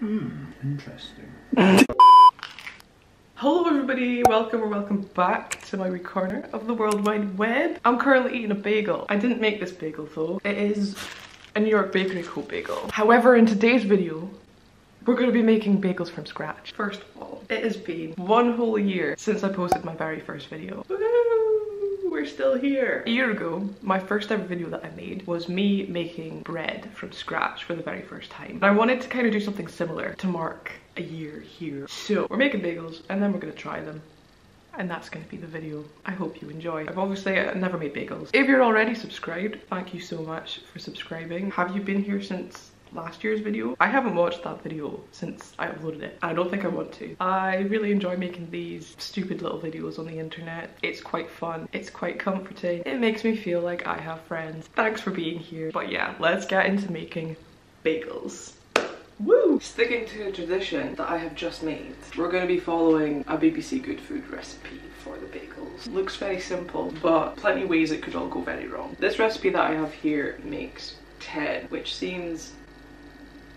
Interesting. Hello everybody, welcome back to my wee corner of the World Wide Web. I'm currently eating a bagel. I didn't make this bagel though. It is a New York Bakery Co. bagel. However, in today's video, we're going to be making bagels from scratch. First of all, it has been 1 whole year since I posted my very first video. We're still here. A year ago, my first ever video that I made was me making bread from scratch for the very first time. And I wanted to kind of do something similar to mark a year here. So we're making bagels and then we're gonna try them. And that's gonna be the video. I hope you enjoy. I've obviously never made bagels. If you're already subscribed, thank you so much for subscribing. Have you been here since last year's video? I haven't watched that video since I uploaded it. I don't think I want to. I really enjoy making these stupid little videos on the internet. It's quite fun. It's quite comforting. It makes me feel like I have friends. Thanks for being here. But yeah, let's get into making bagels. Woo! Sticking to a tradition that I have just made, we're going to be following a BBC Good Food recipe for the bagels. Looks very simple, but plenty of ways it could all go very wrong. This recipe that I have here makes 10, which seems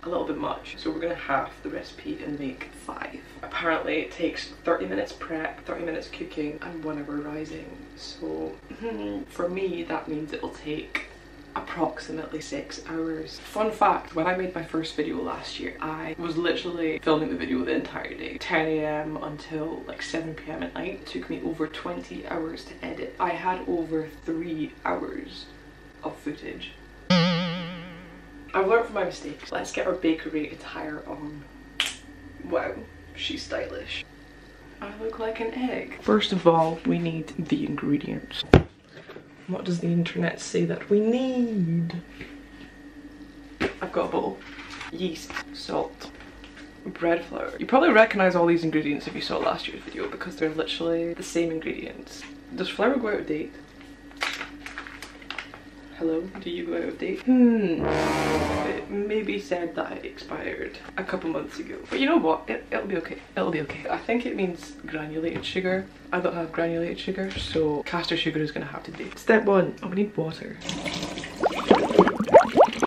a little bit much, so we're gonna half the recipe and make 5. Apparently it takes 30 minutes prep, 30 minutes cooking, and 1 hour rising. So for me that means it'll take approximately 6 hours. Fun fact, when I made my first video last year, I was literally filming the video the entire day. 10 AM until like 7 PM at night. It took me over 20 hours to edit. I had over 3 hours of footage. I've learned from my mistakes. Let's get our bakery attire on. Wow, she's stylish. I look like an egg. First of all, we need the ingredients. What does the internet say that we need? I've got a bowl. Yeast, salt, bread flour. You probably recognize all these ingredients if you saw last year's video because they're literally the same ingredients. Does flour go out of date? Hello, do you go out of date? It maybe said that it expired a couple months ago. But you know what? It'll be okay. It'll be okay. I think it means granulated sugar. I don't have granulated sugar, so caster sugar is gonna have to do. Step 1, oh, we need water.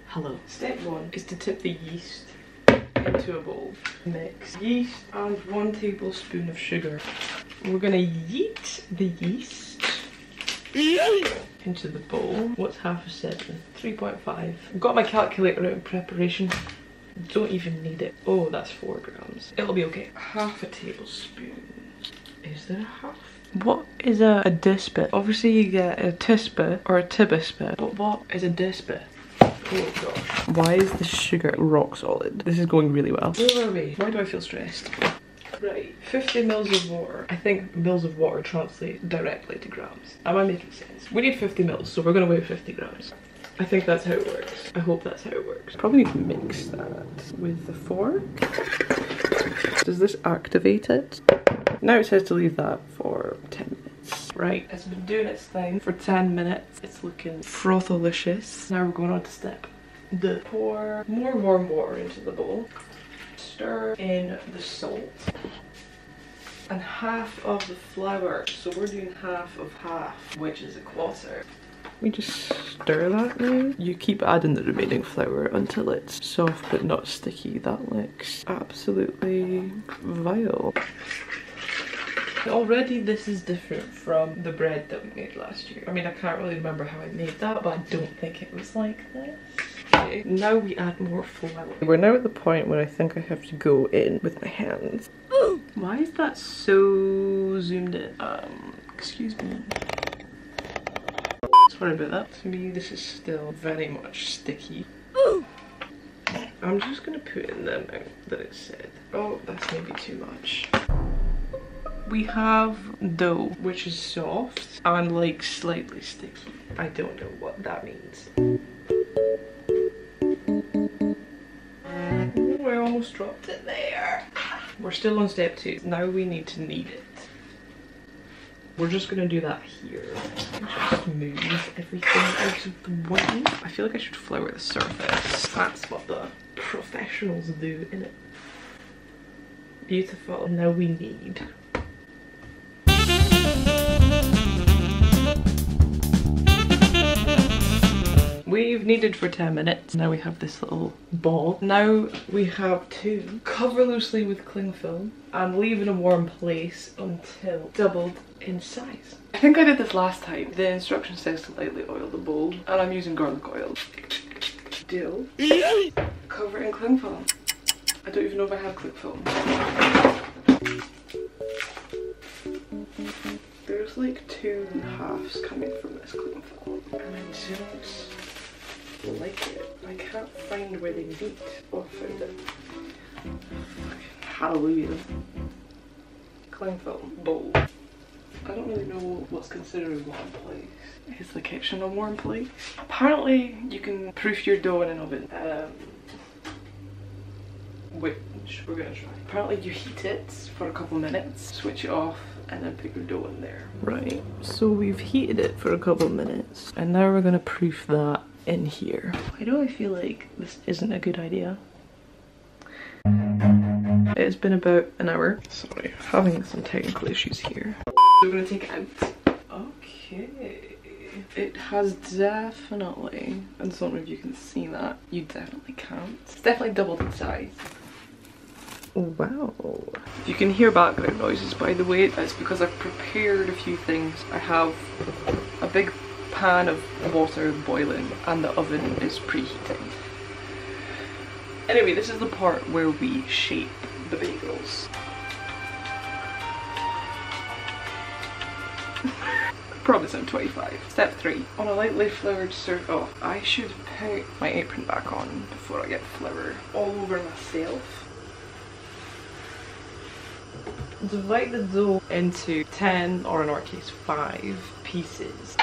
Hello. Step 1 is to tip the yeast into a bowl. Mix yeast and 1 tablespoon of sugar. We're gonna yeet the yeast into the bowl. What's half a 7? 3.5. I've got my calculator out in preparation. Don't even need it. Oh, that's 4 grams. It'll be okay. Half a tablespoon. Is there a half? What is a dispit? Obviously you get a tispit or a tibispit, but what is a dispit? Oh gosh. Why is the sugar rock solid? This is going really well. Where are we? Why do I feel stressed? Right, 50 mils of water. I think mils of water translate directly to grams. Am I making sense? We need 50 mils, so we're gonna weigh 50 grams. I think that's how it works. I hope that's how it works. Probably need to mix that with the fork. Does this activate it? Now it says to leave that for 10 minutes. Right, it's been doing its thing for 10 minutes. It's looking frotholicious. Now we're going on to step. Pour more warm water into the bowl. Stir in the salt and half of the flour, so we're doing half of half, which is a quarter. We just stir that now. You keep adding the remaining flour until it's soft but not sticky. That looks absolutely vile. Already this is different from the bread that we made last year. I mean, I can't really remember how I made that, but I don't think it was like this. Okay, now we add more flour. We're now at the point where I think I have to go in with my hands. Why is that so zoomed in? Excuse me. Sorry about that. To me, this is still very much sticky. I'm just gonna put in the amount that it said. Oh, that's maybe too much. We have dough, which is soft and like slightly sticky. I don't know what that means. Oh, I almost dropped it there. We're still on step 2. Now we need to knead it. We're just gonna do that here. Just move everything out of the way. I feel like I should flour the surface. That's what the professionals do, innit? Beautiful. And now we knead. We've kneaded for 10 minutes. Now we have this little ball. Now we have to cover loosely with cling film and leave in a warm place until doubled in size. I think I did this last time. The instruction says to lightly oil the bowl, and I'm using garlic oil. Dill. Cover it in cling film. I don't even know if I have cling film. There's like 2.5s coming from this cling film, and I don't like it. I can't find where they meet. Oh, I found it. Hallelujah. Cling film bowl. I don't really know what's considered a warm place. Is the kitchen a warm place? Apparently you can proof your dough in an oven. Which we're gonna try. Apparently you heat it for a couple minutes, switch it off, and then put your dough in there. Right, so we've heated it for a couple minutes, and now we're gonna proof that in here. Why do I feel like this isn't a good idea? It's been about an hour. Sorry, having some technical issues here. We're gonna take it out. Okay. It has definitely, and I don't know if you can see that. You definitely can't. It's definitely doubled in size. Wow. If you can hear background noises, by the way, that's because I've prepared a few things. I have a big pan of water boiling and the oven is preheating. Anyway, this is the part where we shape the bagels. Promise I'm 25. Step 3. On a lightly floured surface. Oh, I should put my apron back on before I get flour all over myself. Divide the dough into 10, or in our case 5 pieces.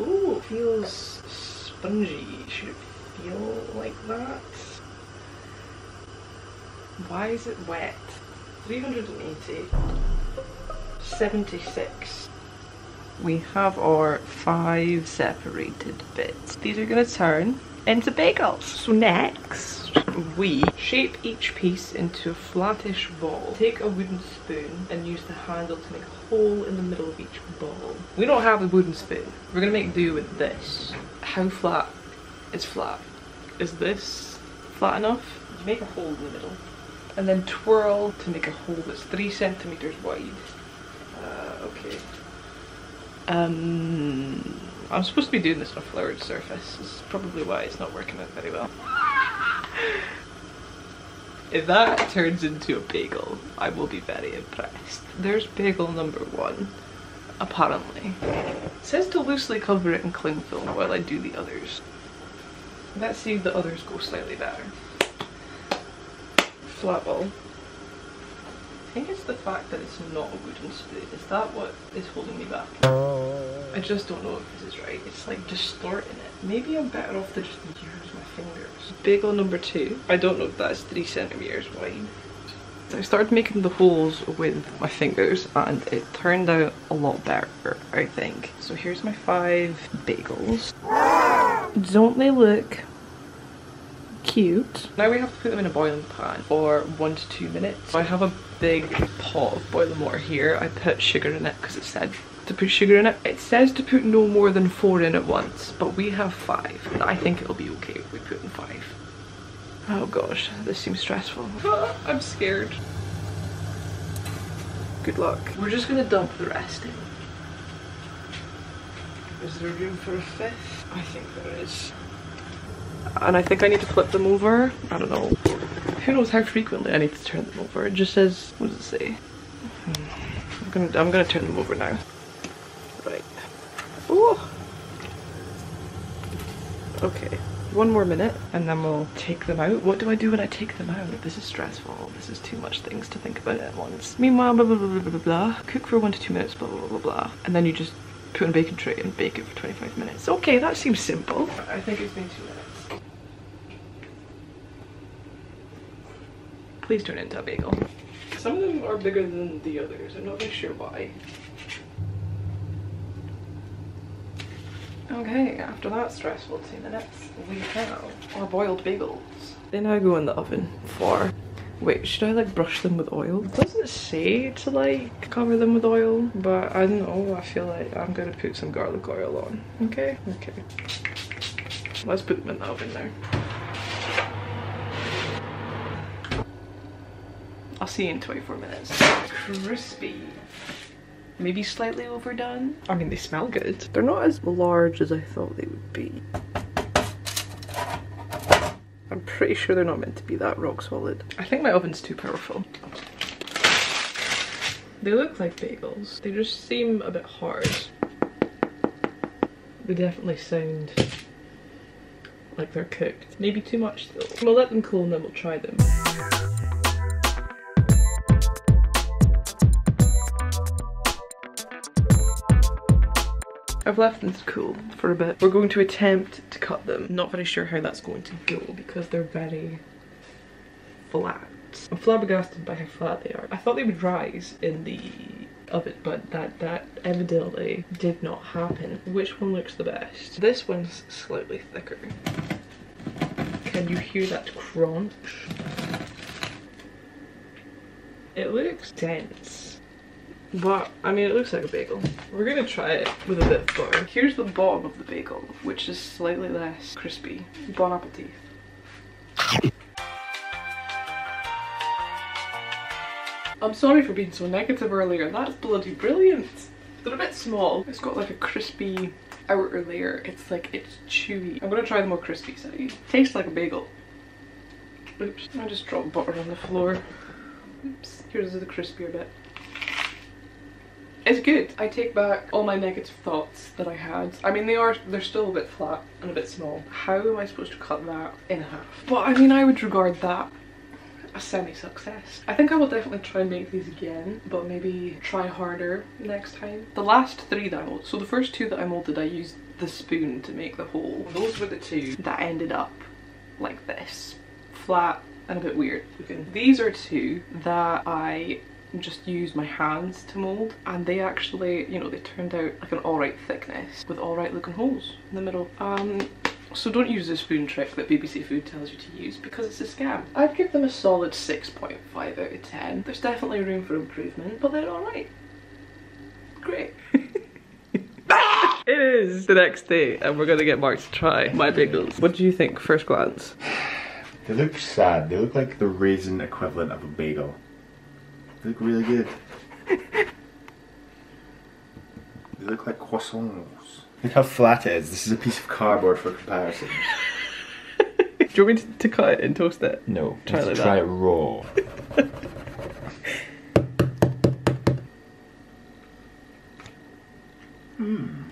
Ooh, it feels spongy. Should it feel like that? Why is it wet? 380. 76. We have our 5 separated bits. These are going to turn into bagels. So next, we shape each piece into a flattish ball. Take a wooden spoon and use the handle to make a hole in the middle of each ball. We don't have a wooden spoon. We're going to make do with this. How flat is flat? Is this flat enough? You make a hole in the middle. And then twirl to make a hole that's 3 centimeters wide. Okay. I'm supposed to be doing this on a floured surface. This is probably why it's not working out very well. If that turns into a bagel, I will be very impressed. There's bagel number 1, apparently. It says to loosely cover it in cling film while I do the others. Let's see if the others go slightly better. Flat ball. I think it's the fact that it's not a wooden spoon. Is that what is holding me back? I just don't know if this is right. It's like distorting it. Maybe I'm better off to just use my fingers. Bagel number 2. I don't know if that's 3 centimeters wide. I started making the holes with my fingers and it turned out a lot better, I think. So here's my 5 bagels. Don't they look cute? Now we have to put them in a boiling pan for 1 to 2 minutes. I have a big pot of boiling water here. I put sugar in it because it said to put sugar in it. It says to put no more than 4 in at once, but we have 5 and I think it'll be okay if we put in 5. Oh gosh, this seems stressful. I'm scared. Good luck. We're just gonna dump the rest in. Is there room for a 5th? I think there is. And I think I need to flip them over. I don't know. Who knows how frequently I need to turn them over. It just says, what does it say? I'm gonna turn them over now. Right. Oh. Okay. 1 more minute and then we'll take them out. What do I do when I take them out? This is stressful. This is too much things to think about at once. Meanwhile, blah blah blah blah blah blah. Cook for 1 to 2 minutes, blah blah blah blah. And then you just put in a baking tray and bake it for 25 minutes. Okay, that seems simple. I think it's been 2 minutes. Please turn it into a bagel. Some of them are bigger than the others. I'm not really sure why. Okay, after that stressful 2 minutes, we have our boiled bagels. They now go in the oven for... Wait, should I like brush them with oil? It doesn't say to like cover them with oil, but I don't know, I feel like I'm gonna put some garlic oil on. Okay? Okay. Let's put them in the oven now. I'll see you in 24 minutes. Crispy. Maybe slightly overdone. I mean, they smell good. They're not as large as I thought they would be. I'm pretty sure they're not meant to be that rock solid. I think my oven's too powerful. They look like bagels. They just seem a bit hard. They definitely sound like they're cooked. Maybe too much though. We'll let them cool and then we'll try them. I've left them to cool for a bit. We're going to attempt to cut them. Not very sure how that's going to go because they're very flat. I'm flabbergasted by how flat they are. I thought they would rise in the oven, but that evidently did not happen. Which one looks the best? This one's slightly thicker. Can you hear that crunch? It looks dense. But, I mean, it looks like a bagel. We're gonna try it with a bit of butter. Here's the bottom of the bagel, which is slightly less crispy. Bon appetit. I'm sorry for being so negative earlier. That's bloody brilliant. They're a bit small. It's got like a crispy outer layer. It's like, it's chewy. I'm gonna try the more crispy side. Tastes like a bagel. Oops, I just dropped butter on the floor. Oops, here's the crispier bit. It's good. I take back all my negative thoughts that I had. I mean, they're still a bit flat and a bit small. How am I supposed to cut that in half? But I mean, I would regard that a semi-success. I think I will definitely try and make these again, but maybe try harder next time. The last three that I molded, so the first two that I molded, I used the spoon to make the hole. Those were the two that ended up like this. Flat and a bit weird looking. These are two that I just used my hands to mold, and they actually, you know, they turned out like an alright thickness with alright looking holes in the middle. So don't use the spoon trick that BBC Food tells you to use because it's a scam. I'd give them a solid 6.5 out of 10. There's definitely room for improvement, but they're alright. Great. It is the next day and we're gonna get Mark to try my bagels. What do you think first glance? They look sad. They look like the raisin equivalent of a bagel. They look really good. They look like croissants. Look how flat it is. This is a piece of cardboard for comparison. Do you want me to cut it and toast it? No. Try like try that. it raw.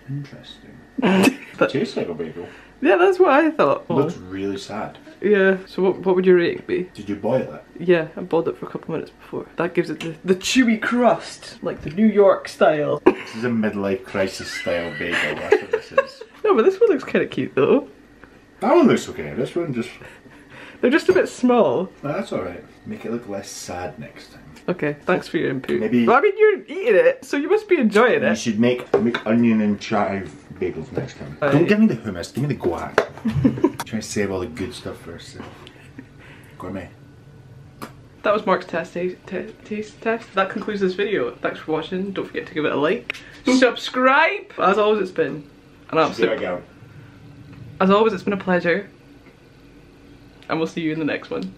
Interesting. It tastes like a bagel. Yeah, that's what I thought. It looks really sad. Yeah, so what would your rating be? Did you boil it? Yeah, I boiled it for a couple minutes before. That gives it the chewy crust, like the New York style. This is a midlife crisis style bagel, that's what this is. No, but this one looks kind of cute though. That one looks okay, this one just... They're just a bit small. No, that's alright. Make it look less sad next time. Okay, thanks for your input. Maybe... Well, I mean, you're eating it, so you must be enjoying it. You should make onion and chive bagels next time. Right. Don't give me the hummus, give me the guac. Try to save all the good stuff for herself. Gourmet. That was Mark's taste test. That concludes this video. Thanks for watching. Don't forget to give it a like. Subscribe! As always, it's been an absolute... As always, it's been a pleasure. And we'll see you in the next one.